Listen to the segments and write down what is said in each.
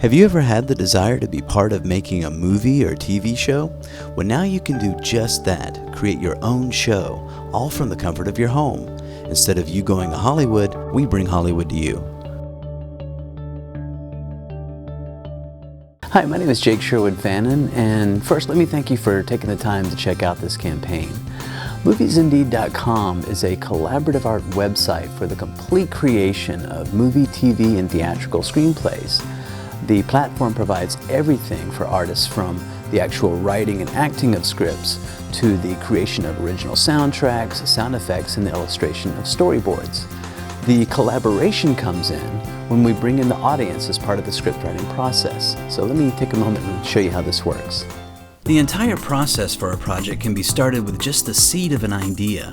Have you ever had the desire to be part of making a movie or TV show? Well, now you can do just that. Create your own show, all from the comfort of your home. Instead of you going to Hollywood, we bring Hollywood to you. Hi, my name is Jake Sherwood-Fannin, and first let me thank you for taking the time to check out this campaign. Moviesindeed.com is a collaborative art website for the complete creation of movie, TV, and theatrical screenplays. The platform provides everything for artists, from the actual writing and acting of scripts to the creation of original soundtracks, sound effects, and the illustration of storyboards. The collaboration comes in when we bring in the audience as part of the script writing process. So let me take a moment and show you how this works. The entire process for a project can be started with just the seed of an idea.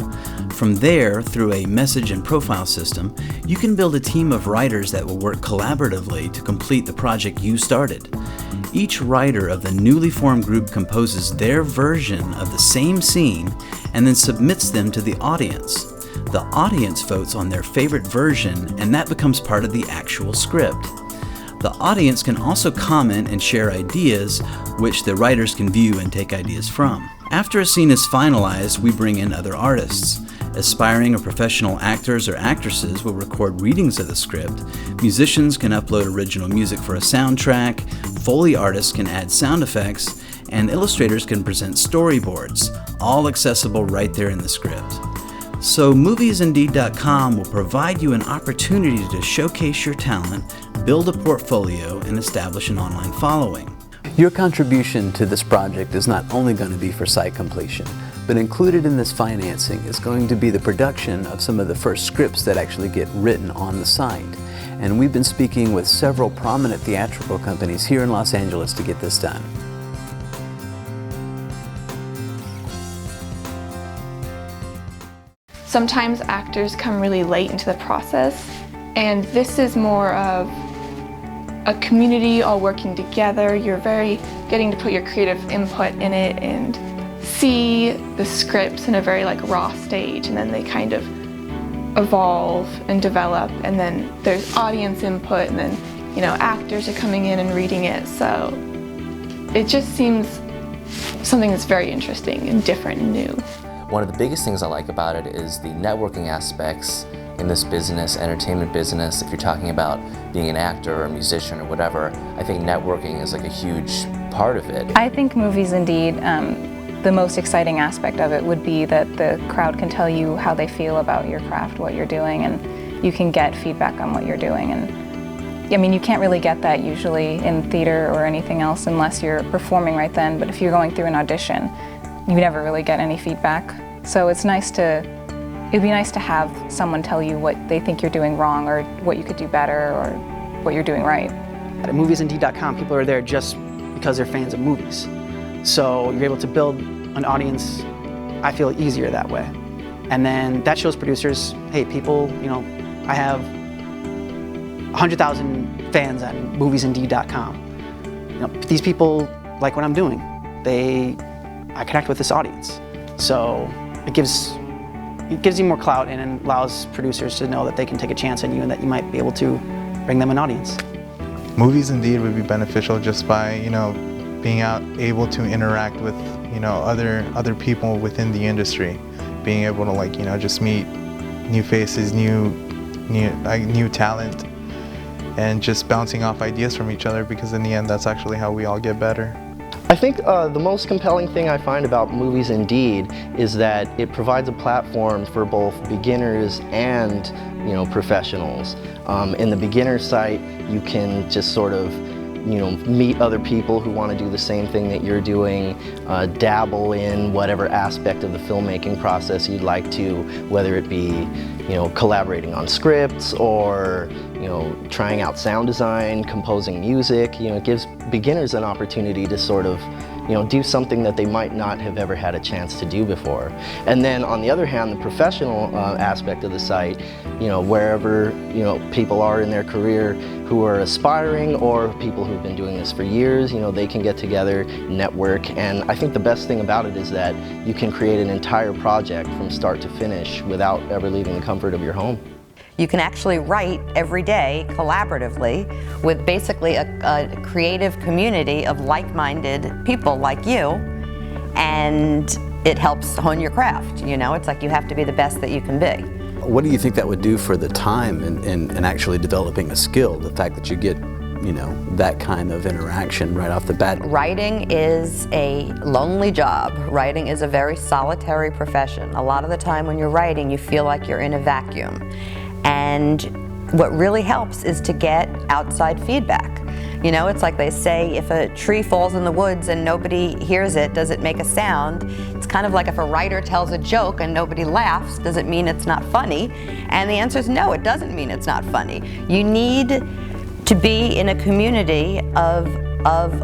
From there, through a message and profile system, you can build a team of writers that will work collaboratively to complete the project you started. Each writer of the newly formed group composes their version of the same scene and then submits them to the audience. The audience votes on their favorite version, and that becomes part of the actual script. The audience can also comment and share ideas, which the writers can view and take ideas from. After a scene is finalized, we bring in other artists. Aspiring or professional actors or actresses will record readings of the script. Musicians can upload original music for a soundtrack. Foley artists can add sound effects, and illustrators can present storyboards, all accessible right there in the script. So Moviesindeed.com will provide you an opportunity to showcase your talent, build a portfolio, and establish an online following. Your contribution to this project is not only going to be for site completion, but included in this financing is going to be the production of some of the first scripts that actually get written on the site. And we've been speaking with several prominent theatrical companies here in Los Angeles to get this done. Sometimes actors come really late into the process, and this is more of a community all working together. You're getting to put your creative input in it and see the scripts in a very raw stage, and then they kind of evolve and develop, and then there's audience input, and then actors are coming in and reading it. So it just seems something that's very interesting and different and new. One of the biggest things I like about it is the networking aspects in this business, entertainment business. If you're talking about being an actor or a musician or whatever, I think networking is a huge part of it. I think Movies Indeed, the most exciting aspect of it would be that the crowd can tell you how they feel about your craft, what you're doing, and you can get feedback on what you're doing. And I mean, you can't really get that usually in theater or anything else unless you're performing right then, but if you're going through an audition, you never really get any feedback. So it'd be nice to have someone tell you what they think you're doing wrong, or what you could do better, or what you're doing right. At Moviesindeed.com, people are there just because they're fans of movies. So you're able to build an audience, I feel, easier that way. And then that shows producers, hey, people, I have 100,000 fans on Moviesindeed.com. These people like what I'm doing. I connect with this audience. So it gives you more clout, and allows producers to know that they can take a chance on you and that you might be able to bring them an audience. Movies Indeed would be beneficial just by, being able to interact with, other people within the industry, being able to just meet new faces, new talent, and just bouncing off ideas from each other, because in the end that's actually how we all get better. I think the most compelling thing I find about Movies Indeed is that it provides a platform for both beginners and professionals. In the beginner site, you can just sort of meet other people who want to do the same thing that you're doing, dabble in whatever aspect of the filmmaking process you'd like to, whether it be collaborating on scripts or trying out sound design, composing music. It gives beginners an opportunity to sort of do something that they might not have ever had a chance to do before. And then on the other hand, the professional aspect of the site, wherever people are in their career who are aspiring, or people who've been doing this for years, they can get together, network, and I think the best thing about it is that you can create an entire project from start to finish without ever leaving the comfort of your home. You can actually write every day collaboratively with basically a creative community of like-minded people like you, and it helps hone your craft. You know, it's like you have to be the best that you can be. What do you think that would do for the time in actually developing a skill, the fact that you get, you know, that kind of interaction right off the bat? Writing is a lonely job. Writing is a very solitary profession. A lot of the time when you're writing, you feel like you're in a vacuum. And what really helps is to get outside feedback. You know, it's like they say, if a tree falls in the woods and nobody hears it, does it make a sound? It's kind of like if a writer tells a joke and nobody laughs, does it mean it's not funny? And the answer is no, it doesn't mean it's not funny. You need to be in a community of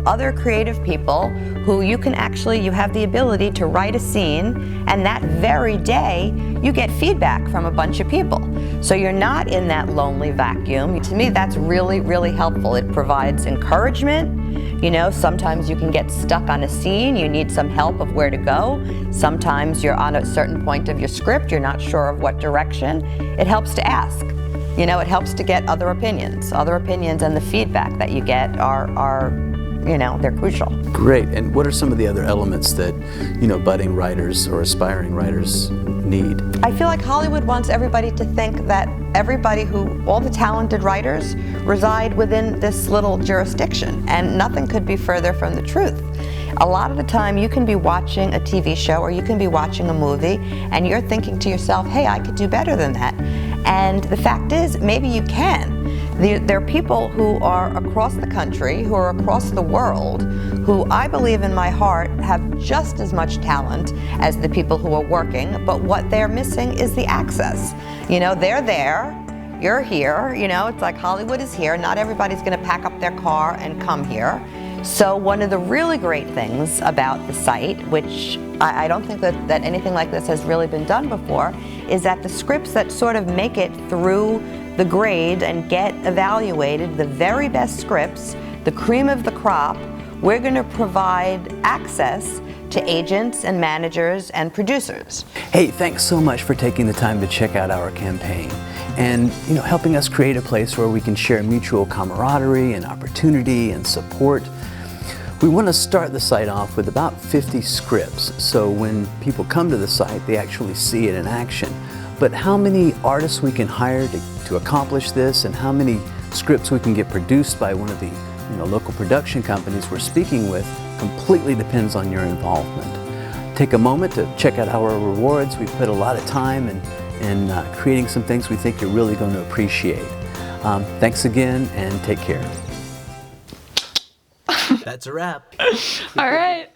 other creative people who you have the ability to write a scene, and that very day you get feedback from a bunch of people. So you're not in that lonely vacuum. To me, that's really, really helpful. It provides encouragement. You know, sometimes you can get stuck on a scene, you need some help of where to go. Sometimes you're on a certain point of your script, you're not sure of what direction. It helps to ask. You know, it helps to get other opinions. Other opinions and the feedback that you get are you know, they're crucial. Great. And what are some of the other elements that, you know, budding writers or aspiring writers need? I feel like Hollywood wants everybody to think that all the talented writers reside within this little jurisdiction, and nothing could be further from the truth. A lot of the time you can be watching a TV show or you can be watching a movie and you're thinking to yourself, hey, I could do better than that. And the fact is, maybe you can. There are people who are across the country, who are across the world, who I believe in my heart have just as much talent as the people who are working, but what they're missing is the access. You know, they're there, you're here, you know, it's like Hollywood is here, not everybody's gonna pack up their car and come here. So one of the really great things about the site, which I don't think that anything like this has really been done before, is that the scripts that sort of make it through the grade and get evaluated, the very best scripts, the cream of the crop, we're going to provide access to agents and managers and producers. Hey, thanks so much for taking the time to check out our campaign and, you know, helping us create a place where we can share mutual camaraderie and opportunity and support. We want to start the site off with about 50 scripts, so when people come to the site, they actually see it in action. But how many artists we can hire to accomplish this, and how many scripts we can get produced by one of the, you know, local production companies we're speaking with, completely depends on your involvement. Take a moment to check out our rewards. We put a lot of time in creating some things we think you're really going to appreciate. Thanks again, and take care. That's a wrap. All right.